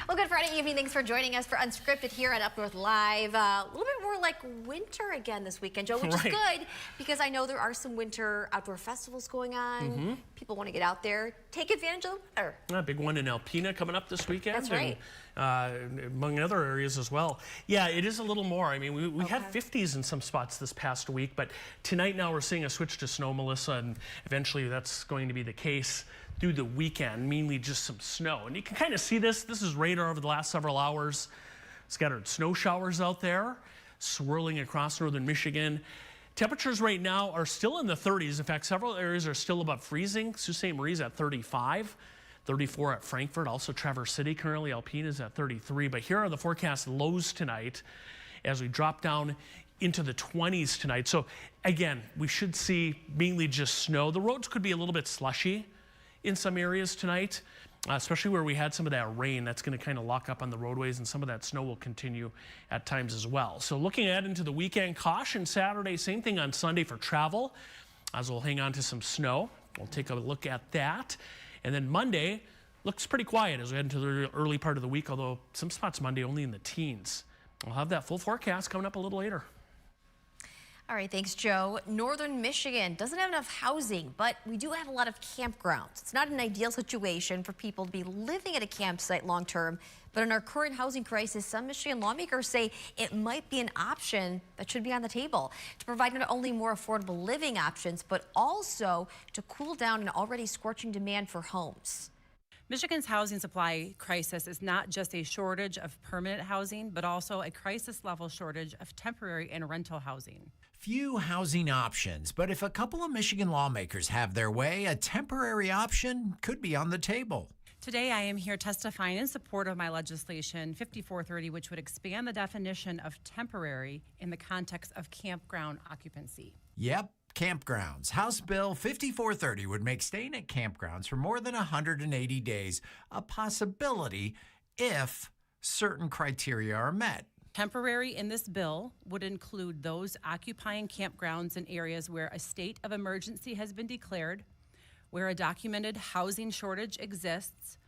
Well, good Friday evening. Thanks for joining us for Unscripted here at Up North Live. A little bit more like winter again this weekend, Joe, which is good because I know there are some winter outdoor festivals going on. People want to get out there, take advantage of the weather. A big one in Alpena coming up this weekend. That's right. And, among other areas as well. Yeah, it is a little more. I mean, we had 50s in some spots this past week, but tonight now we're seeing a switch to snow, Melissa, and eventually that's going to be the case through the weekend, mainly just some snow. And you can kind of see this. This is radar over the last several hours. Scattered snow showers out there, swirling across northern Michigan. Temperatures right now are still in the 30s. In fact, several areas are still above freezing. Sault Ste. Marie's at 35, 34 at Frankfort. Also Traverse City currently. Alpena is at 33. But here are the forecast lows tonight as we drop down into the 20s tonight. So again, we should see mainly just snow. The roads could be a little bit slushy in some areas tonight, especially where we had some of that rain. That's going to kind of lock up on the roadways, and some of that snow will continue at times as well. So looking ahead into the weekend, caution Saturday, same thing on Sunday for travel, as we'll hang on to some snow. We'll take a look at that. And then Monday looks pretty quiet as we head into the early part of the week, although some spots Monday only in the teens. We'll have that full forecast coming up a little later. All right, thanks, Joe. Northern Michigan doesn't have enough housing, but we do have a lot of campgrounds. It's not an ideal situation for people to be living at a campsite long term, but in our current housing crisis, some Michigan lawmakers say it might be an option that should be on the table to provide not only more affordable living options, but also to cool down an already scorching demand for homes. Michigan's housing supply crisis is not just a shortage of permanent housing, but also a crisis-level shortage of temporary and rental housing. Few housing options, but if a couple of Michigan lawmakers have their way, a temporary option could be on the table. Today, I am here testifying in support of my legislation 5430, which would expand the definition of temporary in the context of campground occupancy. Yep. Campgrounds. House Bill 5430 would make staying at campgrounds for more than 180 days a possibility if certain criteria are met. Temporary in this bill would include those occupying campgrounds in areas where a state of emergency has been declared, where a documented housing shortage exists,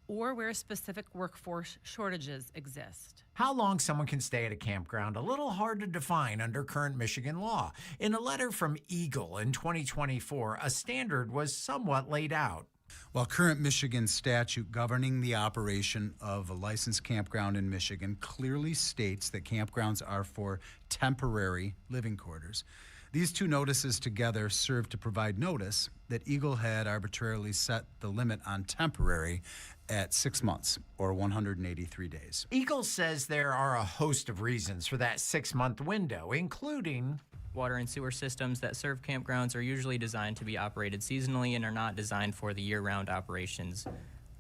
or where specific workforce shortages exist. How long someone can stay at a campground, a little hard to define under current Michigan law. In a letter from Eagle in 2024, a standard was somewhat laid out. While current Michigan statute governing the operation of a licensed campground in Michigan clearly states that campgrounds are for temporary living quarters, these two notices together serve to provide notice that Eagle had arbitrarily set the limit on temporary at 6 months or 183 days. Eagle says there are a host of reasons for that 6-month window, including water and sewer systems that serve campgrounds are usually designed to be operated seasonally and are not designed for the year-round operations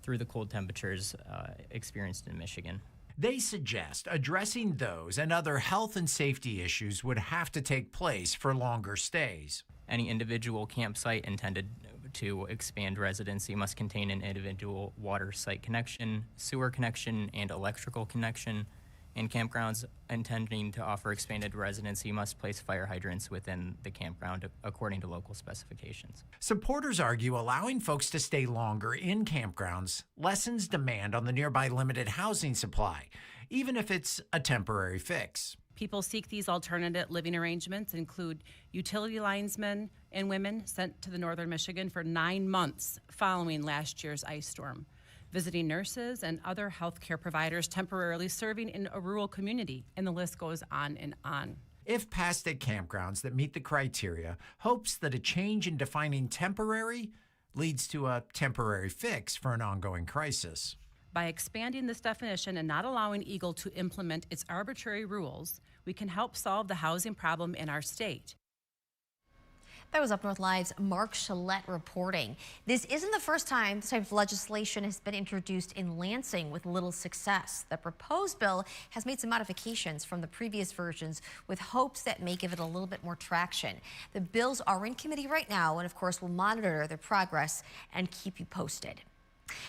through the cold temperatures experienced in Michigan. They suggest addressing those and other health and safety issues would have to take place for longer stays. Any individual campsite intended to expand residency must contain an individual water site connection, sewer connection, and electrical connection. And campgrounds intending to offer expanded residency must place fire hydrants within the campground according to local specifications. Supporters argue allowing folks to stay longer in campgrounds lessens demand on the nearby limited housing supply, even if it's a temporary fix. People seek these alternate living arrangements include utility linesmen and women sent to the northern Michigan for 9 months following last year's ice storm, visiting nurses and other healthcare providers temporarily serving in a rural community, and the list goes on and on. If passed at campgrounds that meet the criteria, hopes that a change in defining temporary leads to a temporary fix for an ongoing crisis. By expanding this definition and not allowing Eagle to implement its arbitrary rules, we can help solve the housing problem in our state. That was Up North Live's Mark Chalette reporting. This isn't the first time this type of legislation has been introduced in Lansing with little success. The proposed bill has made some modifications from the previous versions with hopes that may give it a little bit more traction. The bills are in committee right now, and of course we'll monitor their progress and keep you posted.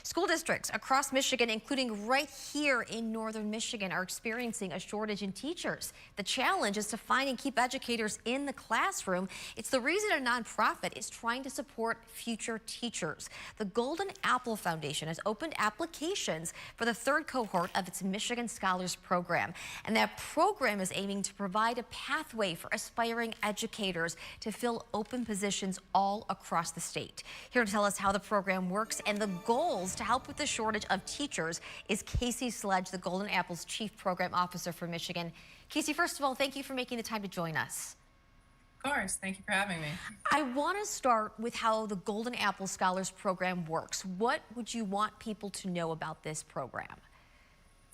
School districts across Michigan, including right here in northern Michigan, are experiencing a shortage in teachers. The challenge is to find and keep educators in the classroom. It's the reason a nonprofit is trying to support future teachers. The Golden Apple Foundation has opened applications for the third cohort of its Michigan Scholars Program. And that program is aiming to provide a pathway for aspiring educators to fill open positions all across the state. Here to tell us how the program works and the goals to help with the shortage of teachers is Casey Sledge, the Golden Apple's Chief Program Officer for Michigan. Casey, first of all, thank you for making the time to join us. Of course. Thank you for having me. I want to start with how the Golden Apple Scholars Program works. What would you want people to know about this program?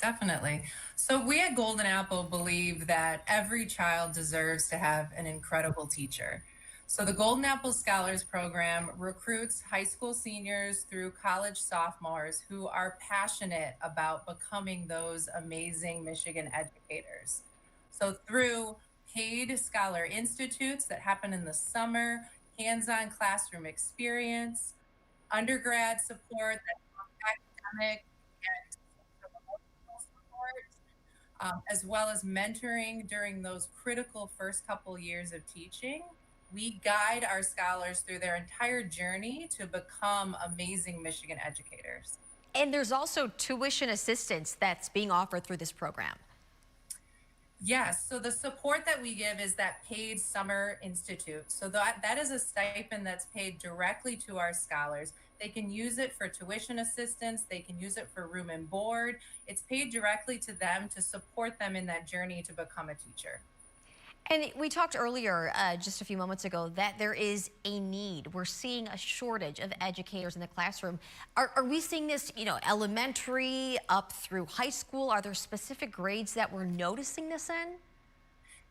Definitely. So we at Golden Apple believe that every child deserves to have an incredible teacher. So the Golden Apple Scholars Program recruits high school seniors through college sophomores who are passionate about becoming those amazing Michigan educators. So through paid scholar institutes that happen in the summer, hands-on classroom experience, undergrad support, that's academic and social support, as well as mentoring during those critical first couple years of teaching. We guide our scholars through their entire journey to become amazing Michigan educators. And there's also tuition assistance that's being offered through this program. Yes, so the support that we give is that paid summer institute. So that is a stipend that's paid directly to our scholars. They can use it for tuition assistance. They can use it for room and board. It's paid directly to them to support them in that journey to become a teacher. And we talked earlier, just a few moments ago, that there is a need. We're seeing a shortage of educators in the classroom. Are we seeing this, elementary up through high school? Are there specific grades that we're noticing this in?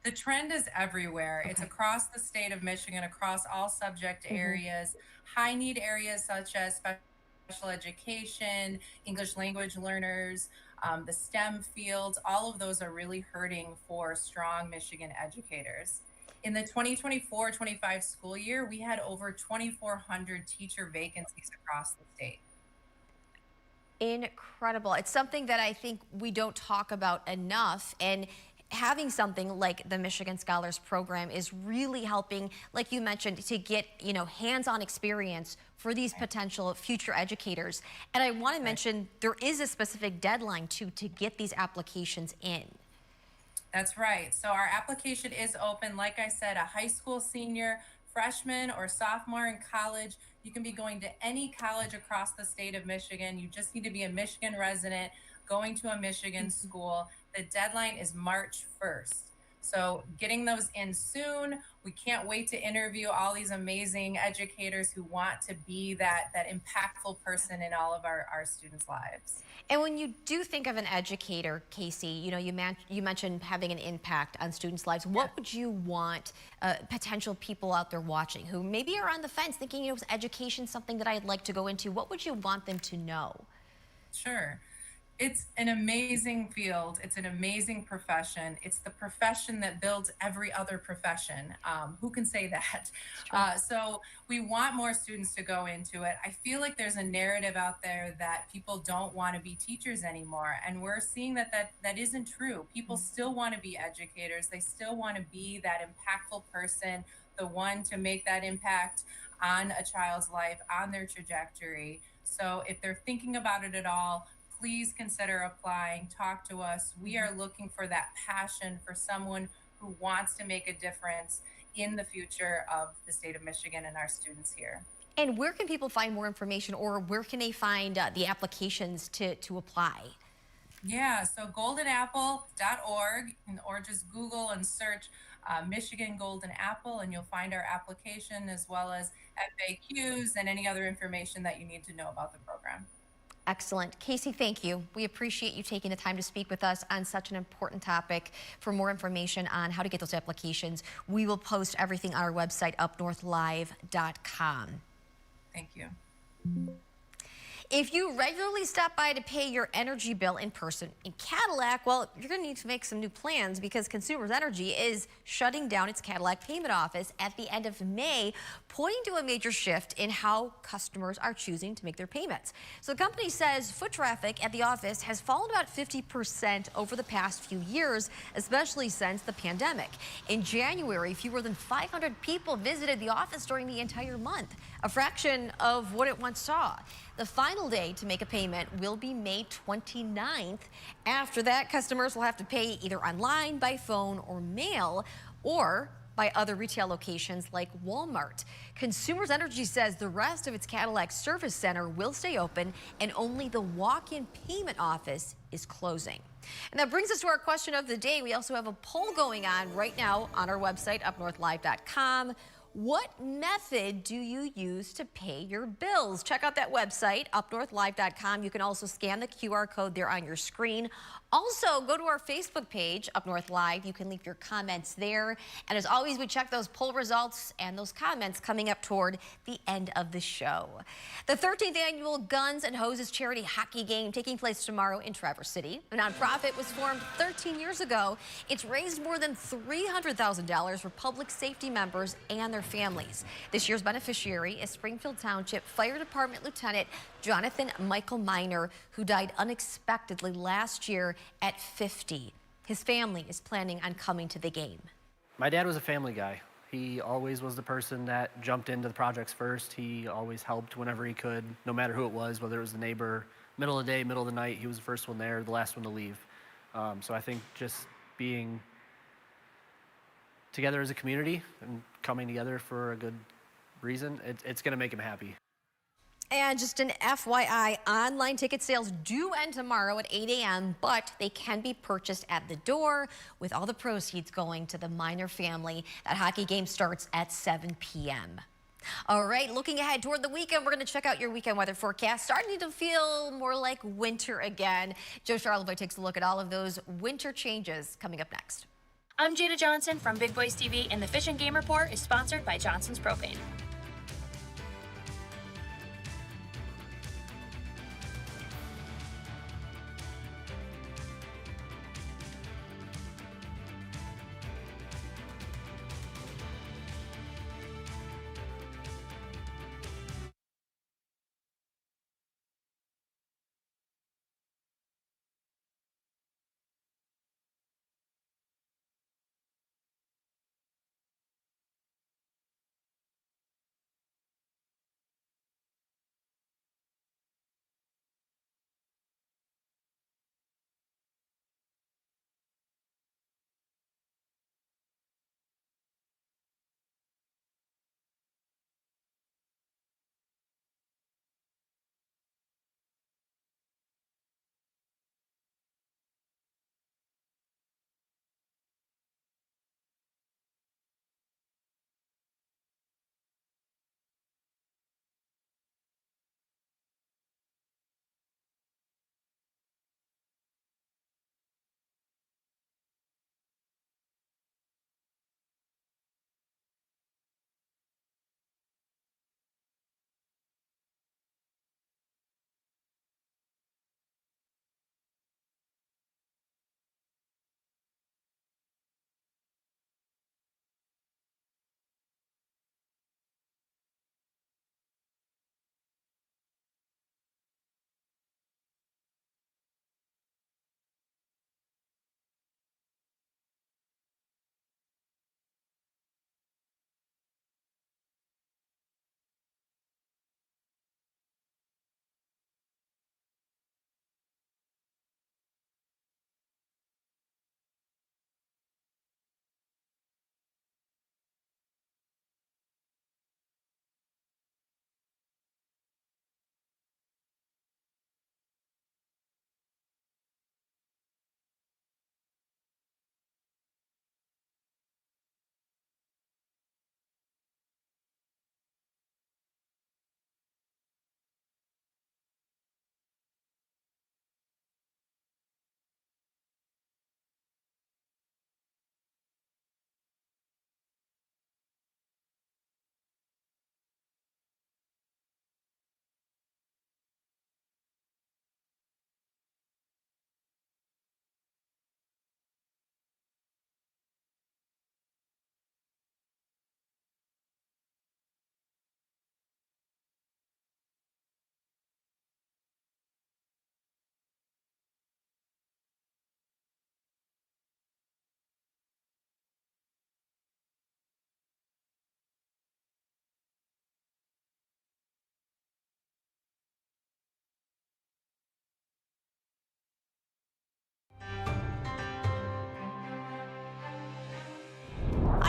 The trend is everywhere. Okay. It's across the state of Michigan, across all subject areas, high need areas such as special education, English language learners, the STEM fields. All of those are really hurting for strong Michigan educators. In the 2024-25 school year, we had over 2,400 teacher vacancies across the state. Incredible. It's something that I think we don't talk about enough, and having something like the Michigan Scholars Program is really helping, like you mentioned, to get, hands-on experience for these potential future educators. And I want to mention there is a specific deadline to get these applications in. That's right. So our application is open. Like I said, a high school senior, freshman, or sophomore in college. You can be going to any college across the state of Michigan. You just need to be a Michigan resident, going to a Michigan school. The deadline is March 1st. So getting those in soon. We can't wait to interview all these amazing educators who want to be that impactful person in all of our students' lives. And when you do think of an educator, Casey, you mentioned having an impact on students' lives. What would you want potential people out there watching who maybe are on the fence thinking, is education something that I'd like to go into? What would you want them to know? Sure. It's an amazing field. It's an amazing profession. It's the profession that builds every other profession. Who can say that? So we want more students to go into it. I feel like there's a narrative out there that people don't want to be teachers anymore. And we're seeing that isn't true. People still want to be educators. They still want to be that impactful person, the one to make that impact on a child's life, on their trajectory. So if they're thinking about it at all, please consider applying. Talk to us. We are looking for that passion for someone who wants to make a difference in the future of the state of Michigan and our students here. And where can people find more information, or where can they find the applications to apply? Yeah, so goldenapple.org, or just Google and search Michigan Golden Apple, and you'll find our application as well as FAQs and any other information that you need to know about the program. Excellent. Casey, thank you. We appreciate you taking the time to speak with us on such an important topic. For more information on how to get those applications, we will post everything on our website, UpNorthLive.com. Thank you. If you regularly stop by to pay your energy bill in person in Cadillac, well, you're going to need to make some new plans because Consumers Energy is shutting down its Cadillac payment office at the end of May. pointing to a major shift in how customers are choosing to make their payments. So the company says foot traffic at the office has fallen about 50% over the past few years, especially since the pandemic. In January, fewer than 500 people visited the office during the entire month, a fraction of what it once saw. The final day to make a payment will be May 29th. After that, customers will have to pay either online, by phone, or mail, or by other retail locations like Walmart. Consumers Energy says the rest of its Cadillac service center will stay open and only the walk-in payment office is closing. And that brings us to our question of the day. We also have a poll going on right now on our website, UpNorthLive.com. What method do you use to pay your bills? Check out that website, UpNorthLive.com. You can also scan the QR code there on your screen. Also, go to our Facebook page, Up North Live. You can leave your comments there. And as always, we check those poll results and those comments coming up toward the end of the show. The 13th annual Guns and Hoses charity hockey game taking place tomorrow in Traverse City. The nonprofit was formed 13 years ago. It's raised more than $300,000 for public safety members and their families. This year's beneficiary is Springfield Township Fire Department Lieutenant Jonathan Michael Miner, who died unexpectedly last year at 50. His family is planning on coming to the game. My dad was a family guy. He always was the person that jumped into the projects first. He always helped whenever he could, no matter who it was, whether it was the neighbor, middle of the day, middle of the night, he was the first one there, the last one to leave. So I think just being together as a community and coming together for a good reason, it's going to make him happy. And just an FYI, online ticket sales do end tomorrow at 8 a.m., but they can be purchased at the door with all the proceeds going to the Miner family. That hockey game starts at 7 p.m. All right, looking ahead toward the weekend, we're going to check out your weekend weather forecast. Starting to feel more like winter again. Joe Charleboy takes a look at all of those winter changes coming up next. I'm Jada Johnson from Big Boys TV, and the Fish and Game Report is sponsored by Johnson's Propane.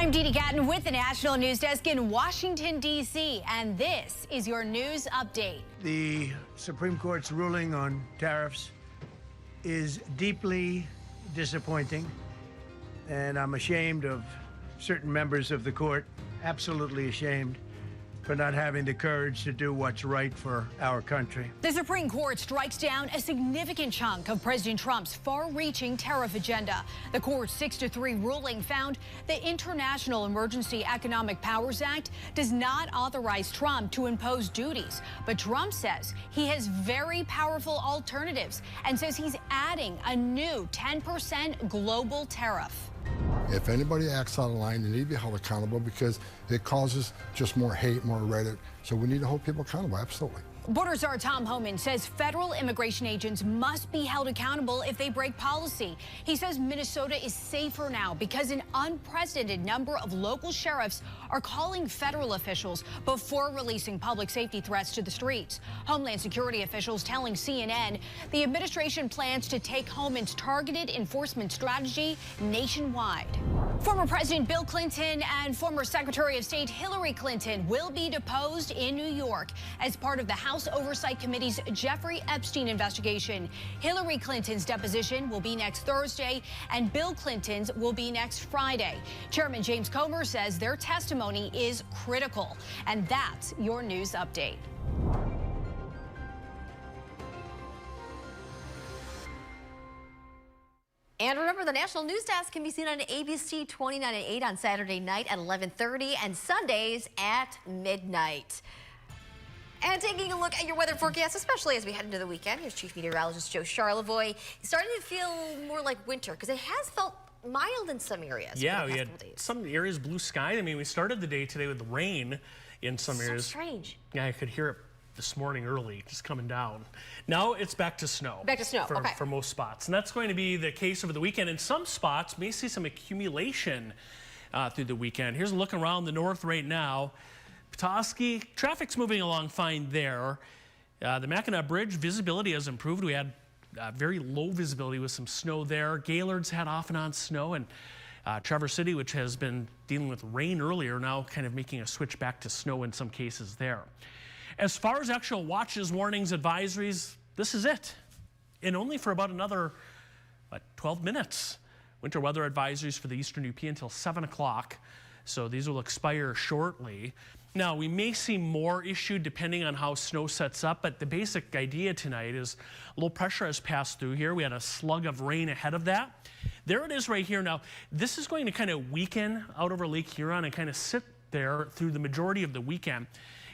I'm Dee Dee Gatton with the National News Desk in Washington, D.C., and this is your news update. The Supreme Court's ruling on tariffs is deeply disappointing, and I'm ashamed of certain members of the court, absolutely ashamed, for not having the courage to do what's right for our country. The Supreme Court strikes down a significant chunk of President Trump's far-reaching tariff agenda. The court's 6-3 ruling found the International Emergency Economic Powers Act does not authorize Trump to impose duties. But Trump says he has very powerful alternatives and says he's adding a new 10% global tariff. If anybody acts out of line, they need to be held accountable because it causes just more hate, more rhetoric. So we need to hold people accountable, absolutely. Border Czar Tom Homan says federal immigration agents must be held accountable if they break policy. He says Minnesota is safer now because an unprecedented number of local sheriffs are calling federal officials before releasing public safety threats to the streets. Homeland Security officials telling CNN the administration plans to take Homan's targeted enforcement strategy nationwide. Former President Bill Clinton and former Secretary of State Hillary Clinton will be deposed in New York as part of the House Oversight Committee's Jeffrey Epstein investigation. Hillary Clinton's deposition will be next Thursday, and Bill Clinton's will be next Friday. Chairman James Comer says their testimony is critical. And that's your news update. And remember, the National News Desk can be seen on ABC 29 at 8 on Saturday night at 11:30 and Sundays at midnight. And taking a look at your weather forecast, especially as we head into the weekend, here's Chief Meteorologist Joe Charlevoix. It's starting to feel more like winter because it has felt mild in some areas. Yeah, we had some areas blue sky. I mean, we started the day today with rain in some areas. So strange. Yeah, I could hear it this morning early, just coming down. Now it's back to snow. Back to snow, okay. For most spots. And that's going to be the case over the weekend. In some spots, may see some accumulation through the weekend. Here's a look around the north right now. Petoskey, traffic's moving along fine there. The Mackinac Bridge, visibility has improved. We had very low visibility with some snow there. Gaylord's had off and on snow, and Traverse City, which has been dealing with rain earlier, now kind of making a switch back to snow in some cases there. As far as actual watches, warnings, advisories, this is it. And only for about another 12 minutes. Winter weather advisories for the eastern UP until 7 o'clock. So these will expire shortly. Now, we may see more issued depending on how snow sets up, but the basic idea tonight is low pressure has passed through here. We had a slug of rain ahead of that. There it is right here. Now, this is going to kind of weaken out over Lake Huron and kind of sit there through the majority of the weekend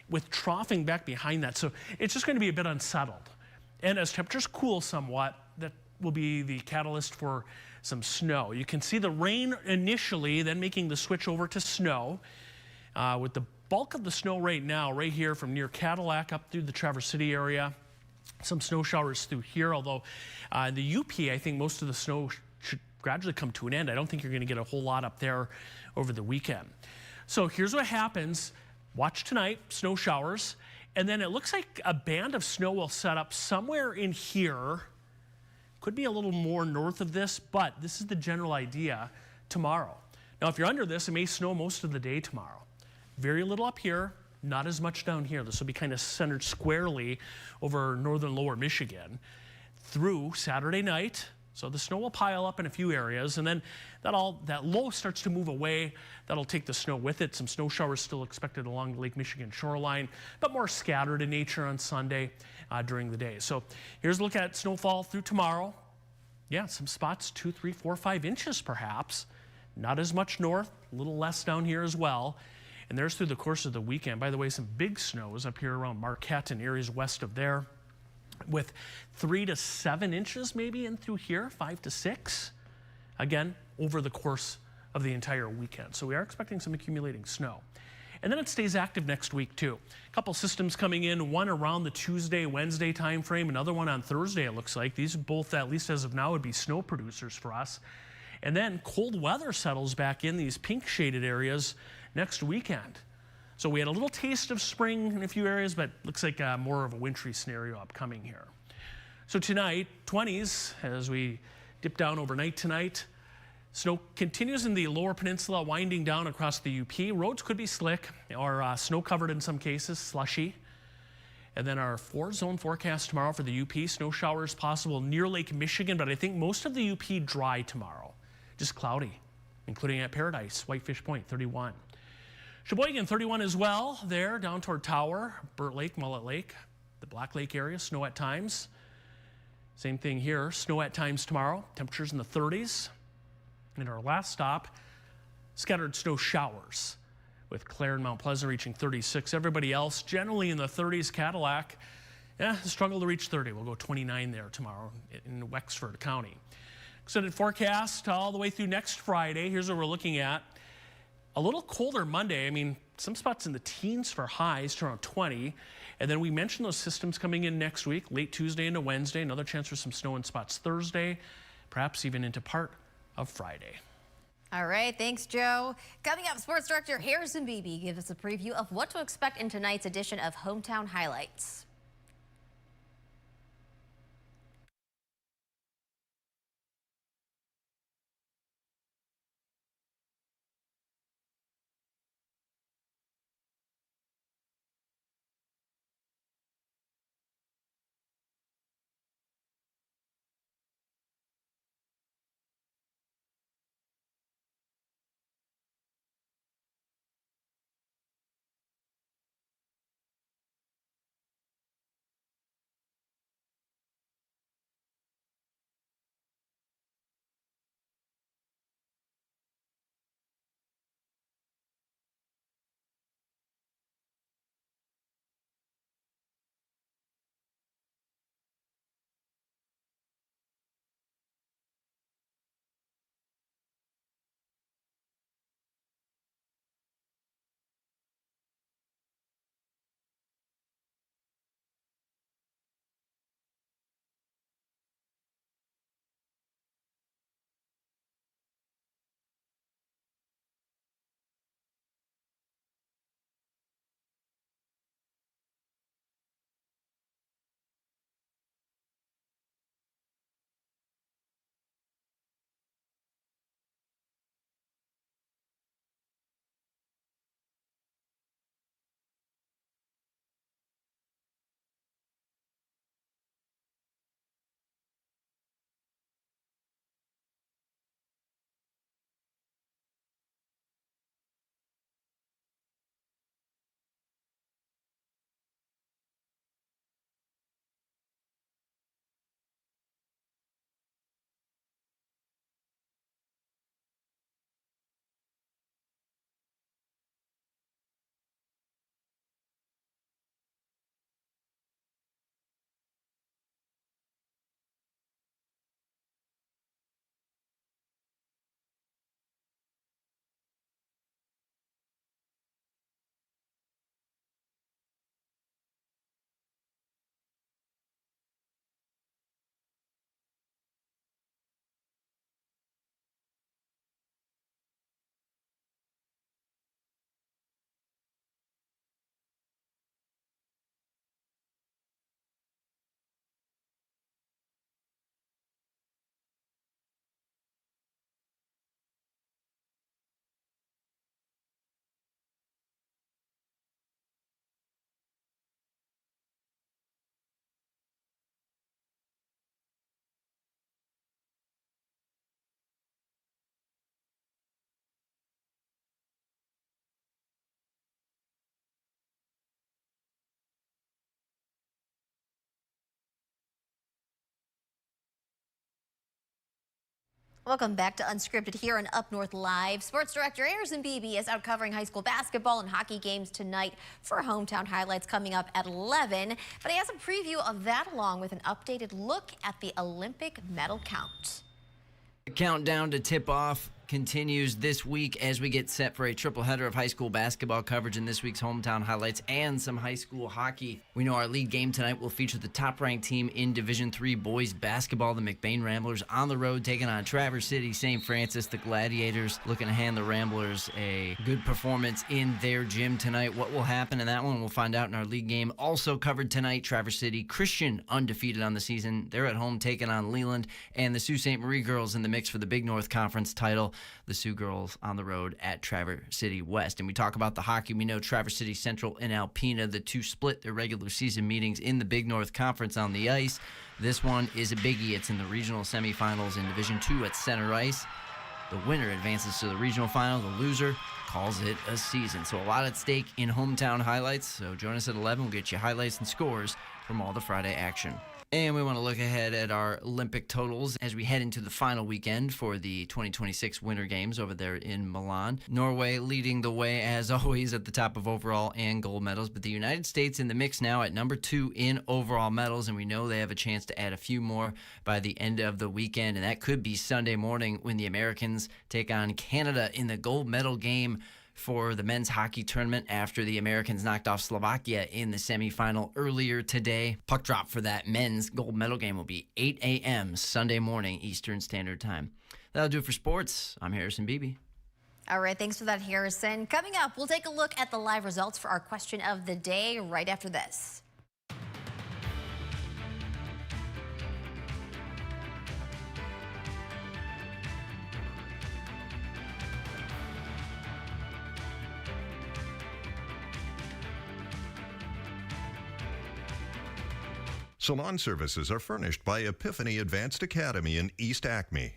with troughing back behind that. So it's just going to be a bit unsettled. And as temperatures cool somewhat, that will be the catalyst for some snow. You can see the rain initially, then making the switch over to snow. With the bulk of the snow right now, right here from near Cadillac up through the Traverse City area. Some snow showers through here, although in the UP, I think most of the snow should gradually come to an end. I don't think you're going to get a whole lot up there over the weekend. So here's what happens. Watch tonight, snow showers, and then it looks like a band of snow will set up somewhere in here. Could be a little more north of this, but this is the general idea tomorrow. Now, if you're under this, it may snow most of the day tomorrow. Very little up here, not as much down here. This will be kind of centered squarely over northern lower Michigan through Saturday night. So the snow will pile up in a few areas, and then that low starts to move away. That'll take the snow with it. Some snow showers still expected along the Lake Michigan shoreline, but more scattered in nature on Sunday during the day. So here's a look at snowfall through tomorrow. Yeah, some spots 2, 3, 4, 5 inches perhaps. Not as much north, a little less down here as well. And there's through the course of the weekend. By the way, some big snows up here around Marquette and areas west of there, with 3 to 7 inches maybe in through here, 5 to 6, again, over the course of the entire weekend. So we are expecting some accumulating snow. And then it stays active next week too. A couple systems coming in, one around the Tuesday, Wednesday time frame, another one on Thursday it looks like. These both, at least as of now, would be snow producers for us. And then cold weather settles back in these pink shaded areas next weekend. So we had a little taste of spring in a few areas, but looks like more of a wintry scenario upcoming here. So tonight, 20s as we dip down overnight tonight. Snow continues in the lower peninsula, winding down across the UP. Roads could be slick or snow covered in some cases, slushy. And then our 4-zone forecast tomorrow for the UP. Snow showers possible near Lake Michigan, but I think most of the UP dry tomorrow. Just cloudy, including at Paradise, Whitefish Point, 31. Sheboygan, 31 as well there, down toward Tower, Burt Lake, Mullet Lake, the Black Lake area, snow at times. Same thing here, snow at times tomorrow, temperatures in the 30s. And our last stop, scattered snow showers with Clare and Mount Pleasant reaching 36. Everybody else generally in the 30s. Cadillac, struggle to reach 30. We'll go 29 there tomorrow in Wexford County. Extended forecast all the way through next Friday. Here's what we're looking at. A little colder Monday. I mean, some spots in the teens for highs to around 20. And then we mentioned those systems coming in next week, late Tuesday into Wednesday. Another chance for some snow in spots Thursday, perhaps even into part of Friday. All right, thanks, Joe. Coming up, Sports Director Harrison Beebe gives us a preview of what to expect in tonight's edition of Hometown Highlights. Welcome back to Unscripted here on Up North Live. Sports Director Harrison Beebe is out covering high school basketball and hockey games tonight for Hometown Highlights coming up at 11. But he has a preview of that along with an updated look at the Olympic medal count. The countdown to tip off continues this week as we get set for a triple header of high school basketball coverage in this week's hometown highlights and some high school hockey. We know our league game tonight will feature the top-ranked team in Division III boys basketball, the McBain Ramblers, on the road taking on Traverse City St. Francis, the Gladiators, looking to hand the Ramblers a good performance in their gym tonight. What will happen in that one, we'll find out in our league game. Also covered tonight, Traverse City Christian, undefeated on the season. They're at home taking on Leland, and the Sault Ste. Marie girls in the mix for the Big North Conference title. The Sioux girls on the road at Traverse City West. And we talk about the hockey. We know Traverse City Central and Alpena, the two split their regular season meetings in the Big North Conference on the ice. This one is a biggie. It's in the regional semifinals in Division II at center ice. The winner advances to the regional final. The loser calls it a season. So a lot at stake in hometown highlights. So join us at 11. We'll get you highlights and scores from all the Friday action. And we want to look ahead at our Olympic totals as we head into the final weekend for the 2026 Winter Games over there in Milan. Norway leading the way, as always, at the top of overall and gold medals. But the United States in the mix now at number 2 in overall medals. And we know they have a chance to add a few more by the end of the weekend. And that could be Sunday morning when the Americans take on Canada in the gold medal game for the men's hockey tournament after the Americans knocked off Slovakia in the semifinal earlier today. Puck drop for that men's gold medal game will be 8 a.m. Sunday morning Eastern Standard Time. That'll do it for sports. I'm Harrison Beebe. All right, thanks for that, Harrison. Coming up, we'll take a look at the live results for our question of the day right after this. Salon services are furnished by Epiphany Advanced Academy in East Acme.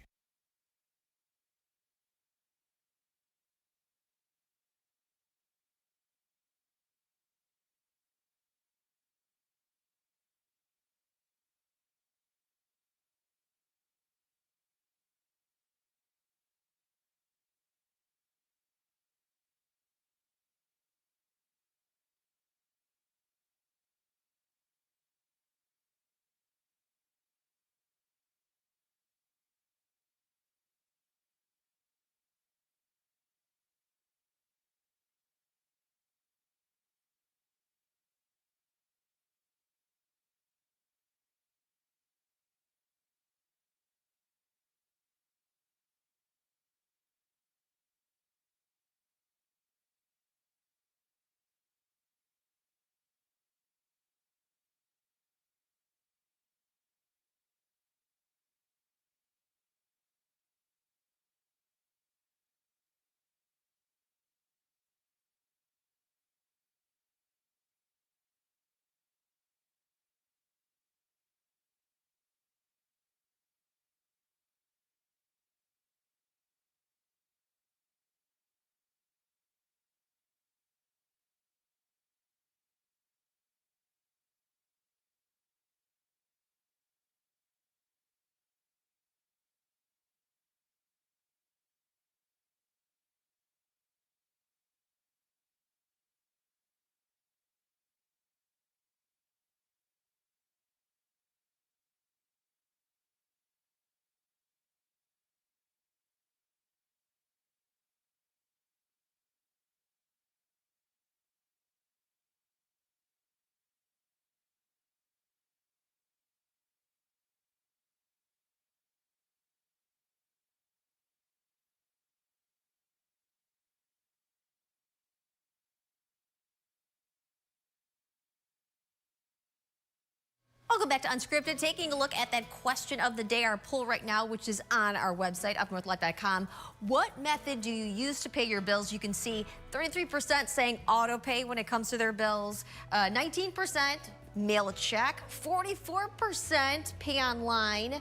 Welcome back to Unscripted. Taking a look at that question of the day, our poll right now, which is on our website, UpNorthLive.com. What method do you use to pay your bills? You can see 33% saying auto pay when it comes to their bills, 19% mail a check, 44% pay online,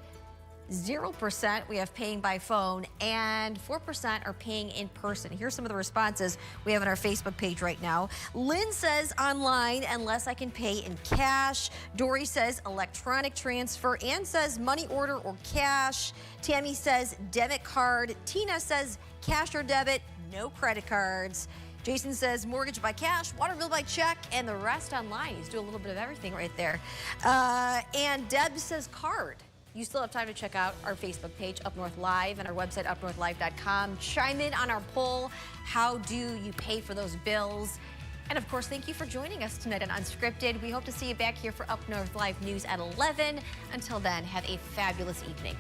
0% we have paying by phone, and 4% are paying in person. Here's some of the responses we have on our Facebook page right now. Lynn says online unless I can pay in cash. Dory says electronic transfer. Ann says money order or cash. Tammy says debit card. Tina says cash or debit, no credit cards. Jason says mortgage by cash, water bill by check, and the rest online. He's doing a little bit of everything right there. And Deb says card. you still have time to check out our Facebook page, Up North Live, and our website, UpNorthLive.com. Chime in on our poll. How do you pay for those bills? And of course, thank you for joining us tonight on Unscripted. We hope to see you back here for Up North Live News at 11. Until then, have a fabulous evening.